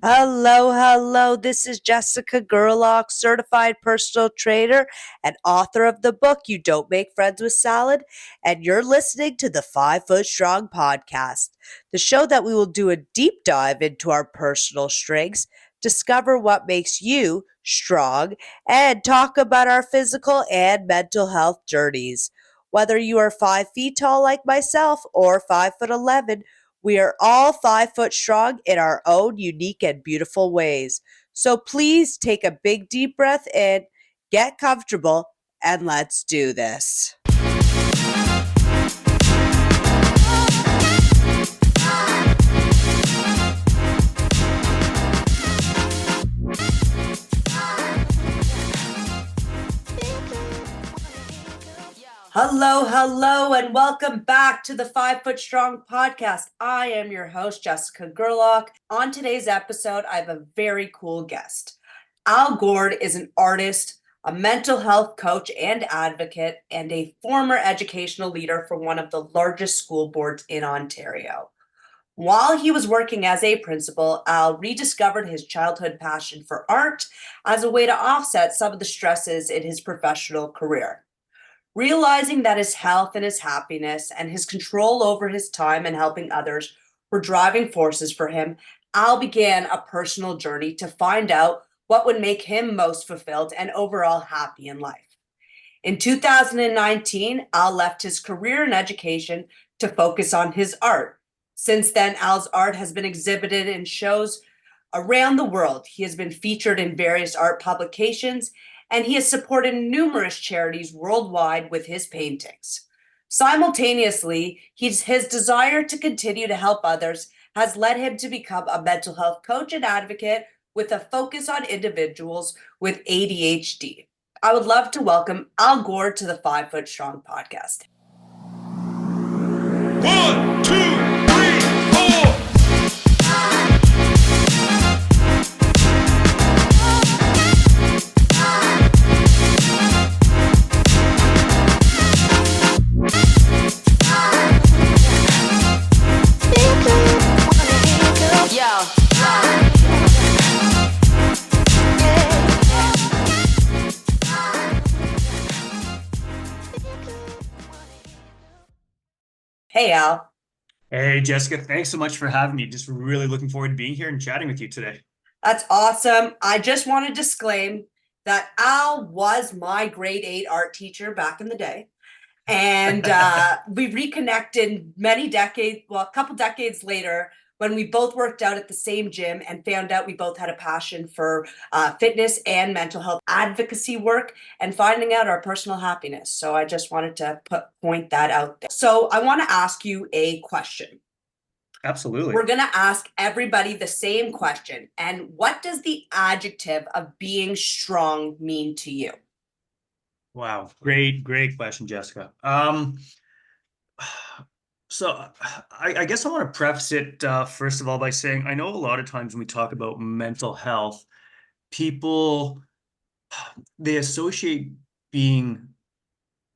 Hello, hello. This is Jessica Gerlach, certified personal trainer and author of the book You Don't Make Friends with Salad. And you're listening to the 5 Foot Strong podcast, the show that we will do a deep dive into our personal strengths, discover what makes you strong, and talk about our physical and mental health journeys. Whether you are 5 feet tall like myself or 5'11", we are all 5 foot strong in our own unique and beautiful ways. So please take a big deep breath in, get comfortable, and let's do this. Hello, hello, and welcome back to the 5 Foot Strong podcast. I am your host, Jessica Gerlach. On today's episode, I have a very cool guest. Gord is an artist, a mental health coach and advocate, and a former educational leader for one of the largest school boards in Ontario. While he was working as a principal, Al rediscovered his childhood passion for art as a way to offset some of the stresses in his professional career. Realizing that his health and his happiness and his control over his time and helping others were driving forces for him, Al began a personal journey to find out what would make him most fulfilled and overall happy in life. In 2019, Al left his career in education to focus on his art. Since then, Al's art has been exhibited in shows around the world. He has been featured in various art publications, and he has supported numerous charities worldwide with his paintings. Simultaneously, his desire to continue to help others has led him to become a mental health coach and advocate with a focus on individuals with ADHD. I would love to welcome Al Gord to the 5 Foot Strong podcast. 1, 2, 3, 4. Hey, Al. Hey, Jessica, thanks so much for having me. Just really looking forward to being here and chatting with you today. That's awesome. I just want to disclaim that Al was my grade 8 art teacher back in the day. And we reconnected a couple decades later when we both worked out at the same gym and found out we both had a passion for fitness and mental health advocacy work and finding out our personal happiness. So I just wanted to point that out there. So I want to ask you a question. Absolutely. We're going to ask everybody the same question. And what does the adjective of being strong mean to you? Wow. Great question, Jessica. So I guess I want to preface it first of all by saying I know a lot of times when we talk about mental health, people they associate being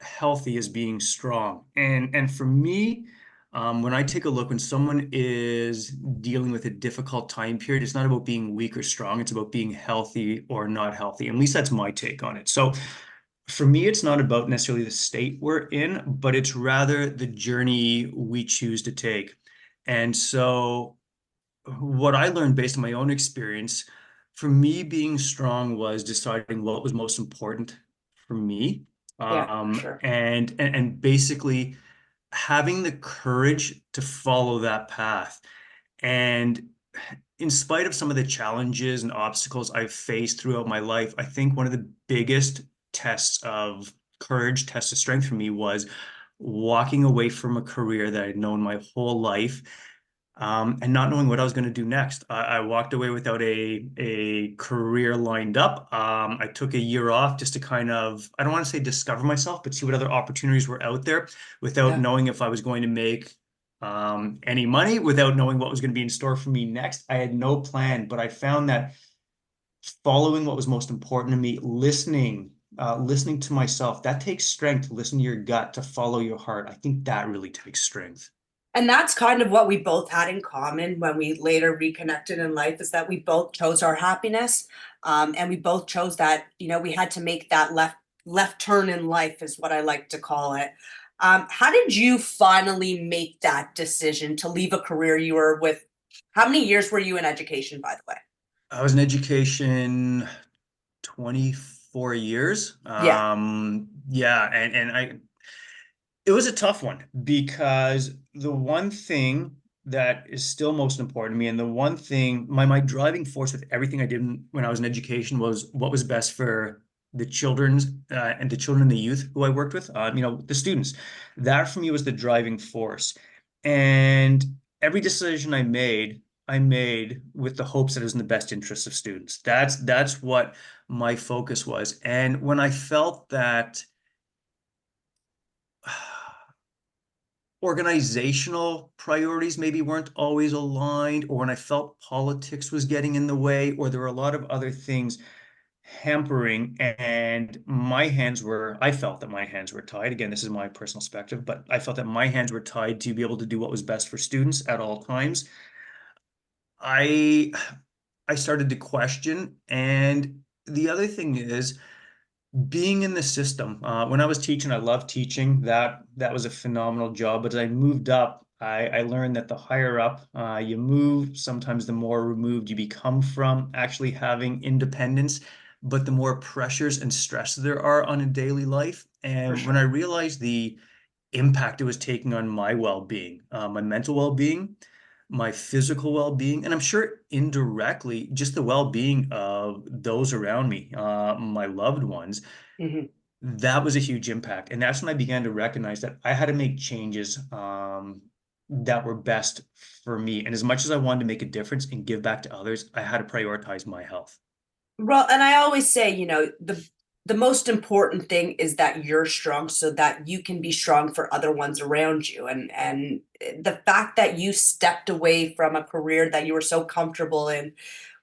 healthy as being strong. And for me, when I take a look, when someone is dealing with a difficult time period, it's not about being weak or strong. It's about being healthy or not healthy. At least that's my take on it. So for me, it's not about necessarily the state we're in, but it's rather the journey we choose to take. And so what I learned based on my own experience, for me, being strong was deciding what was most important for me. Sure. And basically having the courage to follow that path. And in spite of some of the challenges and obstacles I've faced throughout my life, I think one of the biggest tests of courage, tests of strength for me was walking away from a career that I'd known my whole life, and not knowing what I was going to do next. I walked away without a career lined up. I took a year off just to kind of, I don't want to say discover myself, but see what other opportunities were out there without knowing if I was going to make any money, without knowing what was going to be in store for me next. I had no plan, but I found that following what was most important to me, listening to myself, that takes strength to listen to your gut, to follow your heart. I think that really takes strength. And that's kind of what we both had in common when we later reconnected in life, is that we both chose our happiness. And we both chose that, we had to make that left turn in life, is what I like to call it. How did you finally make that decision to leave a career you were with? How many years were you in education, by the way? I was in education 24 years. Yeah, Yeah, and it was a tough one because the one thing that is still most important to me, and the one thing, my driving force with everything I did when I was in education was what was best for the children's and the children and the youth who I worked with, the students. That for me was the driving force. And every decision I made with the hopes that it was in the best interest of students. That's what my focus was. And when I felt that organizational priorities maybe weren't always aligned, or when I felt politics was getting in the way, or there were a lot of other things hampering, and I felt that my hands were tied. Again, this is my personal perspective, but I felt that my hands were tied to be able to do what was best for students at all times. I I started to question, and the other thing is being in the system. When I was teaching, I loved teaching. That was a phenomenal job. But as I moved up, I learned that the higher up you move, sometimes the more removed you become from actually having independence, but the more pressures and stress there are on a daily life. for And when I sure. realized the impact it was taking on my well-being, my mental well-being, my physical well-being, and I'm sure indirectly just the well-being of those around me, my loved ones, Mhm. that was a huge impact. And that's when I began to recognize that I had to make changes that were best for me. And as much as I wanted to make a difference and give back to others, I had to prioritize my health. Well, and I always say, the most important thing is that you're strong so that you can be strong for other ones around you. And the fact that you stepped away from a career that you were so comfortable in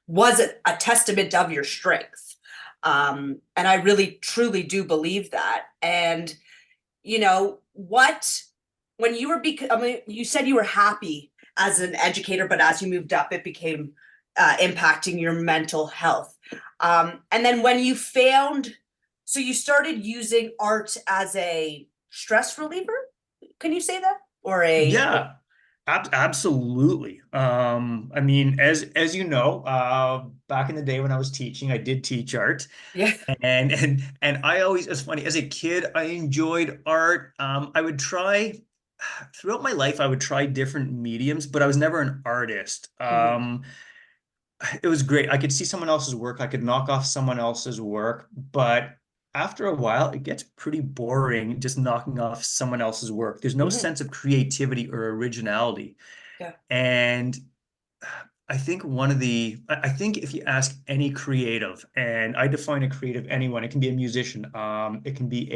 was a testament of your strength. And I really truly do believe that. And what when you were I mean, you said you were happy as an educator, but as you moved up, it became impacting your mental health. And then when you found, so you started using art as a stress reliever. Can you say that? Or a Yeah, absolutely. I mean, as you know, back in the day when I was teaching, I did teach art. yeah. And I always, it's funny, as a kid, I enjoyed art. I would try throughout my life, I would try different mediums, but I was never an artist. Mhm. It was great. I could see someone else's work, I could knock off someone else's work, but after a while, it gets pretty boring just knocking off someone else's work. There's no Mhm. sense of creativity or originality. Yeah. And I think if you ask any creative, and I define a creative anyone, it can be a musician, it can be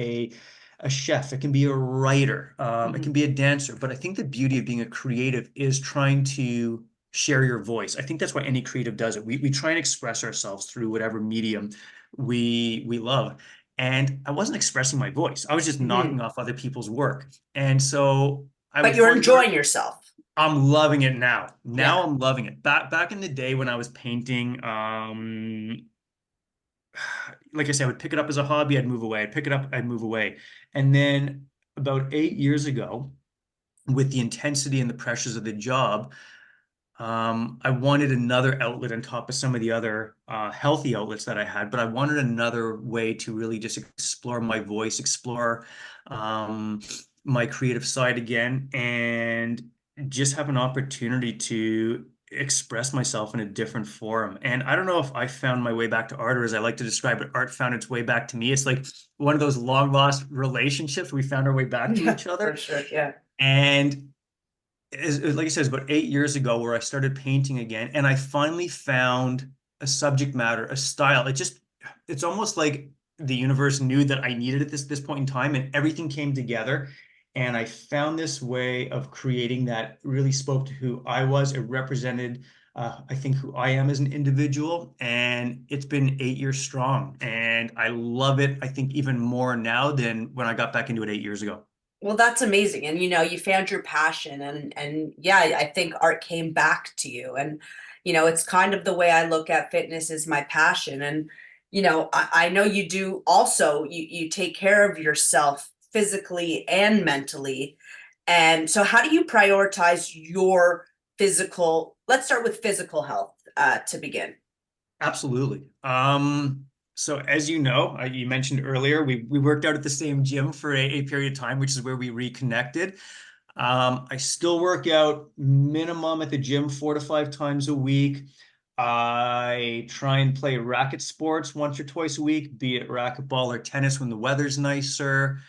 a chef, it can be a writer, it Mhm. can be a dancer. But I think the beauty of being a creative is trying to share your voice. I think that's why any creative does it. We try and express ourselves through whatever medium we love. And I wasn't expressing my voice. I was just Mhm. knocking off other people's work. And so I But would you're find art. enjoying yourself. I'm loving it now. Yeah. Now I'm loving it. Back in the day when I was painting, like I said, I would pick it up as a hobby, I'd move away. I'd pick it up, I'd move away. And then about 8 years ago, with the intensity and the pressures of the job, I wanted another outlet on top of some of the other healthy outlets that I had, but I wanted another way to really just explore my voice, explore um, my creative side again, and just have an opportunity to express myself in a different forum. And I don't know if I found my way back to art, or as I like to describe it, art found its way back to me. It's like one of those long lost relationships. We found our way back to Yeah, each for other. sure. Yeah. And like I said, it's about 8 years ago where I started painting again, and I finally found a subject matter, a style. It's almost like the universe knew that I needed it this point in time, and everything came together. And I found this way of creating that really spoke to who I was. It represented, I think, who I am as an individual, and it's been 8 years strong, and I love it. I think even more now than when I got back into it 8 years ago. Well, that's amazing. And you found your passion and yeah, I think art came back to you. And it's kind of the way I look at fitness is my passion. And I know you do also you take care of yourself physically and mentally. And so how do you prioritize your physical, let's start with physical health to begin. Absolutely. So as you know, you mentioned earlier, we worked out at the same gym for a period of time, which is where we reconnected. I still work out minimum at the gym 4 to 5 times a week. I try and play racket sports once or twice a week, be it racquetball or tennis when the weather's nicer.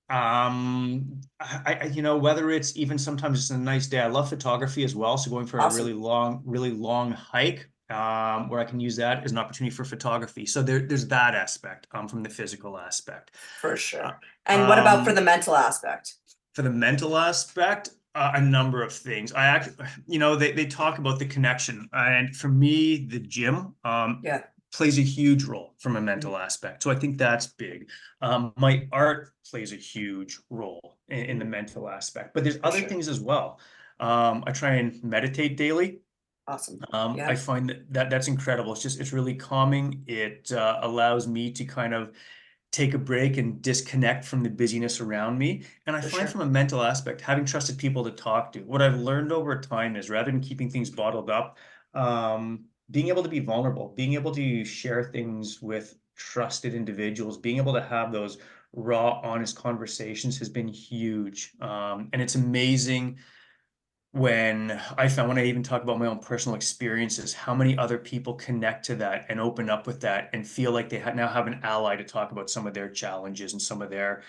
Whether it's even sometimes it's a nice day. I love photography as well. So going for a Awesome. really long hike, where I can use that as an opportunity for photography. So there's that aspect, from the physical aspect. For Uh, sure. And what about for um, the mental aspect? for the mental aspect, a number of things. They talk about the connection, and for me, the gym Yeah. plays a huge role from a Mhm. mental aspect. So I think that's big. My art plays a huge role in the Mhm. mental aspect, but there's For other sure. things as well. I try and meditate daily. Awesome. I Yeah, find that's incredible. It's really calming. It allows me to kind of take a break and disconnect from the busyness around me. And I for find sure. from a mental aspect, having trusted people to talk to, what I've learned over time is rather than keeping things bottled up, being able to be vulnerable, being able to share things with trusted individuals, being able to have those raw, honest conversations has been huge. And it's amazing when I even talk about my own personal experiences, how many other people connect to that and open up with that and feel like they now have an ally to talk about some of their challenges and some of their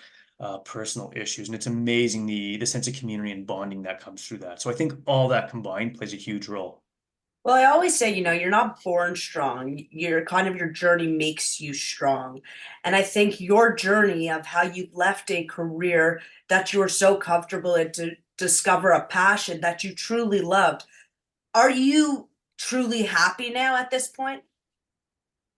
personal issues. And it's amazing the sense of community and bonding that comes through that. So I think all that combined plays a huge role. Well, I always say, you're not born strong. Your kind of your journey makes you strong. And I think your journey of how you left a career that you were so comfortable in to discover a passion that you truly loved. Are you truly happy now at this point?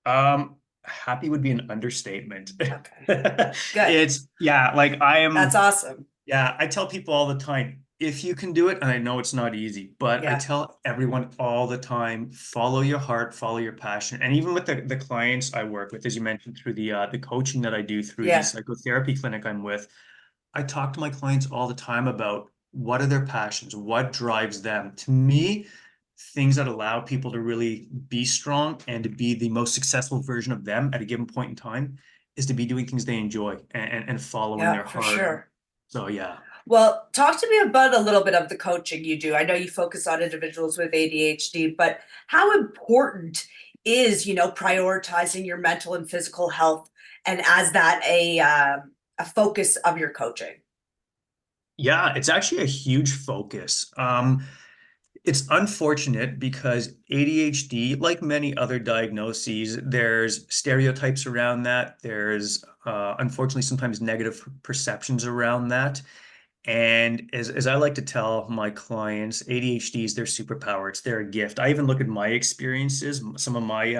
Happy would be an understatement. Okay, good. Yeah, like I That's am. awesome. Yeah, I tell people all the time, if you can do it, and I know it's not easy, but I Yeah, tell everyone all the time, follow your heart, follow your passion. And even with the clients I work with, as you mentioned, through the coaching that I do through the yeah. psychotherapy clinic I'm with, I talk to my clients all the time about what are their passions, what drives them. To me, things that allow people to really be strong and to be the most successful version of them at a given point in time is to be doing things they enjoy and following Yeah, their for heart. sure. So yeah. Well, talk to me about a little bit of the coaching you do. I know you focus on individuals with ADHD, but how important is, prioritizing your mental and physical health and as that a focus of your coaching? Yeah, it's actually a huge focus. It's unfortunate because ADHD, like many other diagnoses, there's stereotypes around that. There's unfortunately sometimes negative perceptions around that. And as I like to tell my clients, ADHD is their superpower. It's their gift. I even look at my experiences, some of my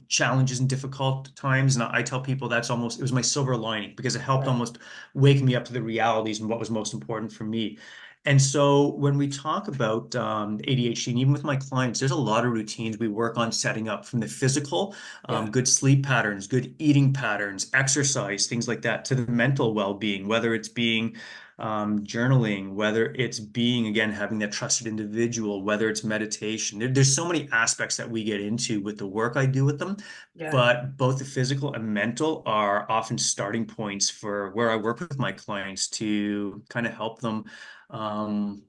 challenges and difficult times, and I tell people it was my silver lining because it helped Right. almost wake me up to the realities and what was most important for me. And so when we talk about ADHD, and even with my clients, there's a lot of routines we work on setting up from the physical, Yeah. good sleep patterns, good eating patterns, exercise, things like that, to the mental well-being, whether it's being journaling, whether it's being, again, having that trusted individual, whether it's meditation. There's so many aspects that we get into with the work I do with them, Yeah. but both the physical and mental are often starting points for where I work with my clients to kind of help them um,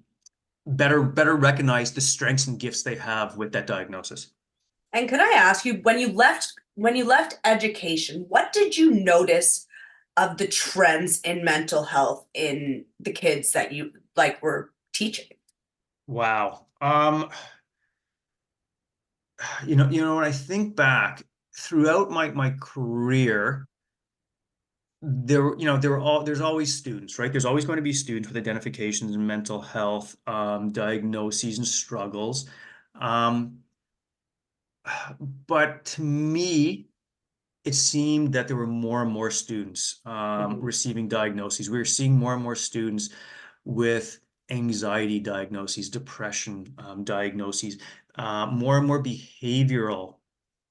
better recognize the strengths and gifts they have with that diagnosis. And could I ask you, when you left education, what did you notice of the trends in mental health in the kids that you like were teaching? Wow. When I think back throughout my career, there's always students, right? There's always going to be students with identifications in mental health, diagnoses and struggles. Um, but to me, it seemed that there were more and more students Mhm. receiving diagnoses. We were seeing more and more students with anxiety diagnoses, depression diagnoses, more and more behavioral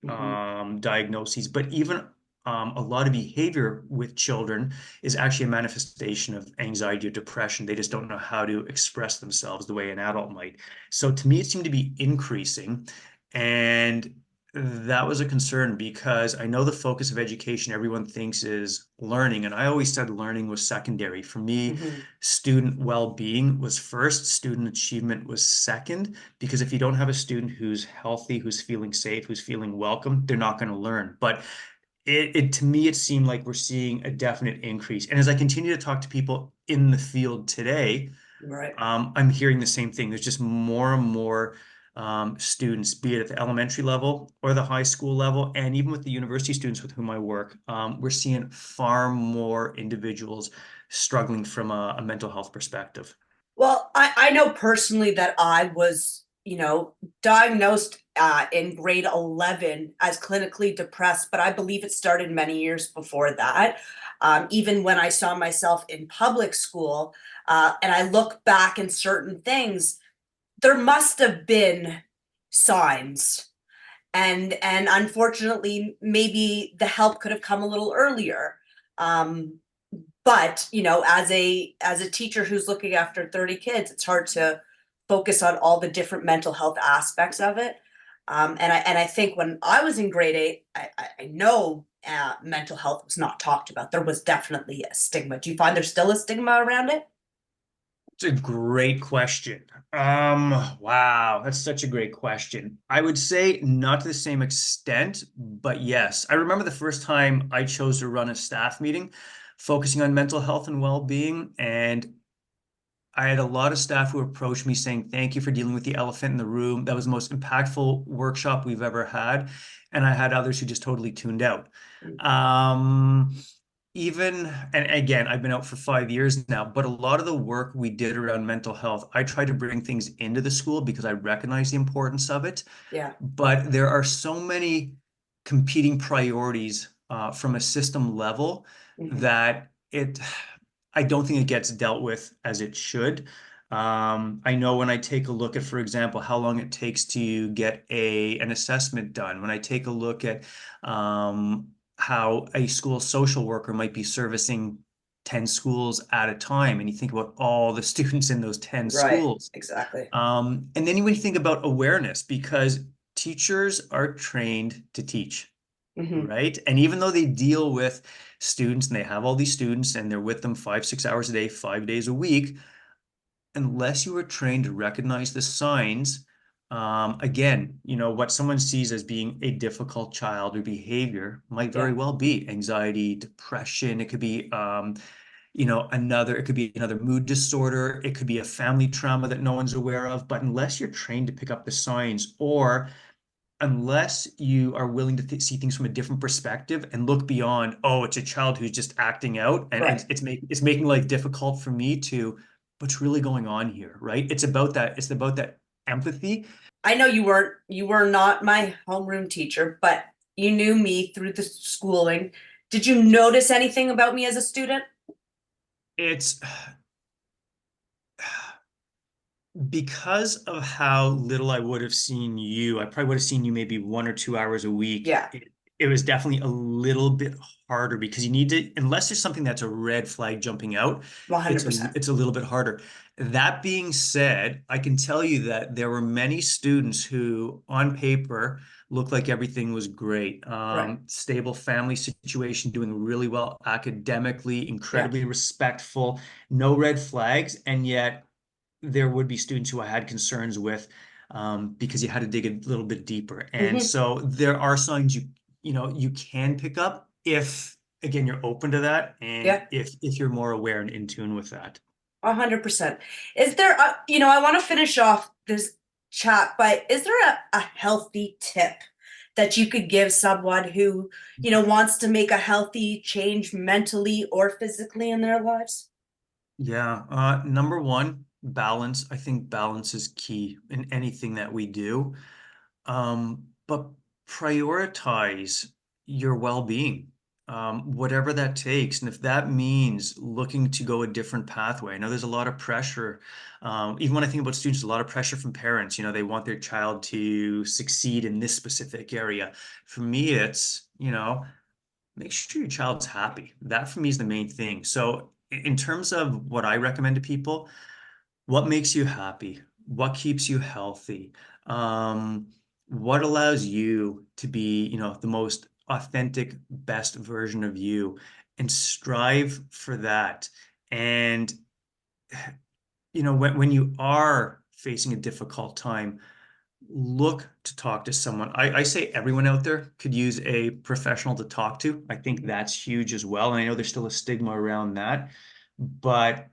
Mhm. diagnoses, but even a lot of behavior with children is actually a manifestation of anxiety or depression. They just don't know how to express themselves the way an adult might. So to me, it seemed to be increasing. And that was a concern because I know the focus of education everyone thinks is learning. And I always said learning was secondary. For me, Mhm. student well-being was first, student achievement was second, because if you don't have a student who's healthy, who's feeling safe, who's feeling welcome, they're not going to learn. But it to me, it seemed like we're seeing a definite increase. And as I continue to talk to people in the field today, Right. I'm hearing the same thing. There's just more and more students, be it at the elementary level or the high school level, and even with the university students with whom I work, we're seeing far more individuals struggling from a mental health perspective. Well, I know personally that I was, diagnosed in grade 11 as clinically depressed, but I believe it started many years before that. Even when I saw myself in public school, and I look back in certain things, there must have been signs. And unfortunately, maybe the help could have come a little earlier. Um, but as a teacher who's looking after 30 kids, it's hard to focus on all the different mental health aspects of it. And I think when I was in grade 8, I know mental health was not talked about. There was definitely a stigma. Do you find there's still a stigma around it? It's a great question. Wow, that's such a great question. I would say not to the same extent, but yes. I remember the first time I chose to run a staff meeting focusing on mental health and well-being, and I had a lot of staff who approached me saying, "Thank you for dealing with the elephant in the room. That was the most impactful workshop we've ever had." And I had others who just totally tuned out. Um, Even, and again, I've been out for 5 years now, but a lot of the work we did around mental health, I tried to bring things into the school because I recognize the importance of it. Yeah. But there are so many competing priorities from a system level Hmm. that I don't think it gets dealt with as it should. I know when I take a look at, for example, how long it takes to get an assessment done, when I take a look at how a school social worker might be servicing 10 schools at a time, and you think about all the students in those 10 Right. schools. Exactly. And then when you think about awareness, because teachers are trained to teach, Hmm. right? And even though they deal with students and they have all these students and they're with them 5, 6 hours a day, 5 days a week, unless you are trained to recognize the signs, again, what someone sees as being a difficult child or behavior might very Yeah. well be anxiety, depression. It could be, it could be another mood disorder. It could be a family trauma that no one's aware of. But unless you're trained to pick up the signs, or unless you are willing to see things from a different perspective and look beyond, oh, it's a child who's just acting out and Right. it's making life difficult for me, to what's really going on here, right? It's about that empathy. I know you were not my homeroom teacher, but you knew me through the schooling. Did you notice anything about me as a student? It's because of how little I would have seen you. I probably would have seen you maybe 1 or 2 hours a week. Yeah, It was definitely a little bit harder because you need to, unless there's something that's a red flag jumping out, it's a 100%. it's a little bit harder. That being said, I can tell you that there were many students who, on paper, looked like everything was great. Right. Stable family situation, doing really well academically, Yeah. incredibly respectful, no red flags, and yet there would be students who I had concerns with, because you had to dig a little bit deeper. And Hmm. so there are signs you can pick up if, again, you're open to that, and Yeah. if you're more aware and in tune with that. 100%. Is there I want to finish off this chat, but is there a healthy tip that you could give someone who, wants to make a healthy change mentally or physically in their lives? Yeah. Number one, balance. I think balance is key in anything that we do. But prioritize. your well-being, whatever that takes. And if that means looking to go a different pathway, I know there's a lot of pressure. Even when I think about students, a lot of pressure from parents. They want their child to succeed in this specific area. For me, it's, make sure your child's happy. That for me is the main thing. So in terms of what I recommend to people, what makes you happy? What keeps you healthy? Um, what allows you to be, the most authentic, best version of you, and strive for that. And, when you are facing a difficult time, look to talk to someone. I say everyone out there could use a professional to talk to. I think that's huge as well. And I know there's still a stigma around that, but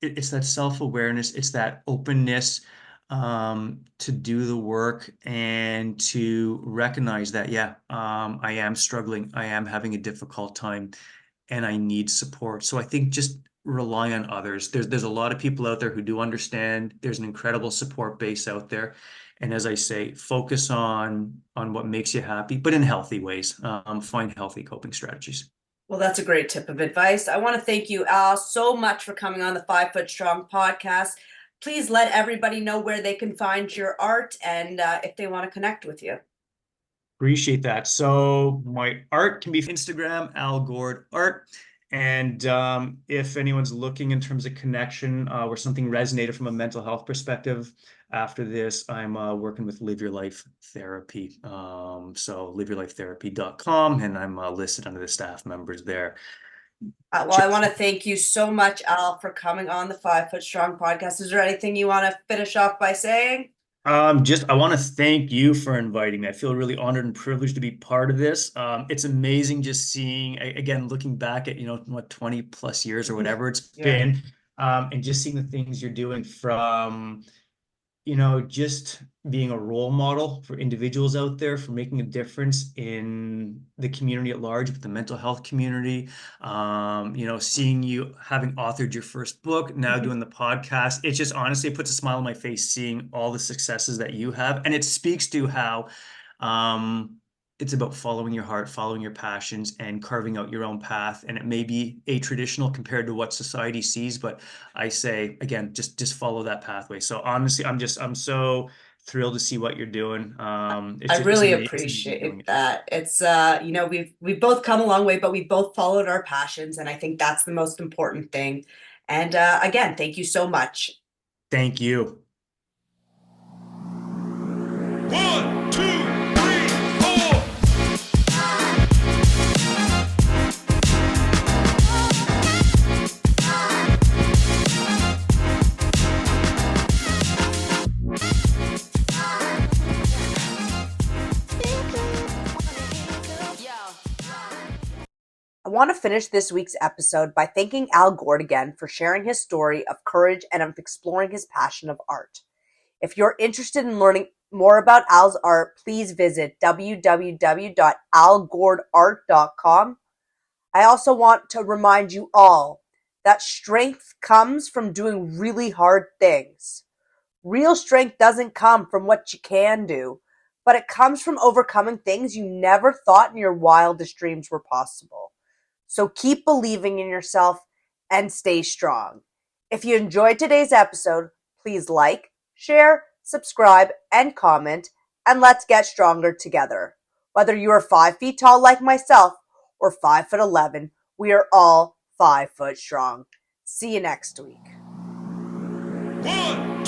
it's that self-awareness, it's that openness, to do the work and to recognize that, yeah, I am struggling, I am having a difficult time, and I need support. So I think just rely on others. There's a lot of people out there who do understand. There's an incredible support base out there. And as I say, focus on what makes you happy, but in healthy ways. Find healthy coping strategies. Well, that's a great tip of advice. I want to thank you, Al, so much for coming on the 5 Foot Strong podcast. Please let everybody know where they can find your art and if they want to connect with you. Appreciate that. So my art can be Instagram, Al Gord Art. And if anyone's looking in terms of connection, where something resonated from a mental health perspective, after this, I'm working with Live Your Life Therapy. So liveyourlifetherapy.com, and I'm listed under the staff members there. Well, I want to thank you so much, Al, for coming on the 5 Foot Strong podcast. Is there anything you want to finish off by saying? I want to thank you for inviting me. I feel really honored and privileged to be part of this. It's amazing just seeing, again, looking back at, what, 20 plus years or whatever it's Yeah. been, and just seeing the things you're doing from, just being a role model for individuals out there, for making a difference in the community at large, with the mental health community. Seeing you having authored your first book, now doing the podcast, it just honestly puts a smile on my face seeing all the successes that you have. And it speaks to how it's about following your heart, following your passions, and carving out your own path. And it may be atraditional compared to what society sees, but I say again, just follow that pathway. So honestly, I'm so thrilled to see what you're doing. I really It's amazing doing appreciate it. that. It's we've both come a long way, but we both followed our passions, and I think that's the most important thing. And again, thank you so much. Thank you. 1, 2, 3, 4. I want to finish this week's episode by thanking Al Gord again for sharing his story of courage and of exploring his passion of art. If you're interested in learning more about Al's art, please visit www.algordart.com. I also want to remind you all that strength comes from doing really hard things. Real strength doesn't come from what you can do, but it comes from overcoming things you never thought in your wildest dreams were possible. So keep believing in yourself and stay strong. If you enjoyed today's episode, please like, share, subscribe, and comment, and let's get stronger together. Whether you are 5 feet tall like myself or 5'11", we are all 5 foot strong. See you next week. 1,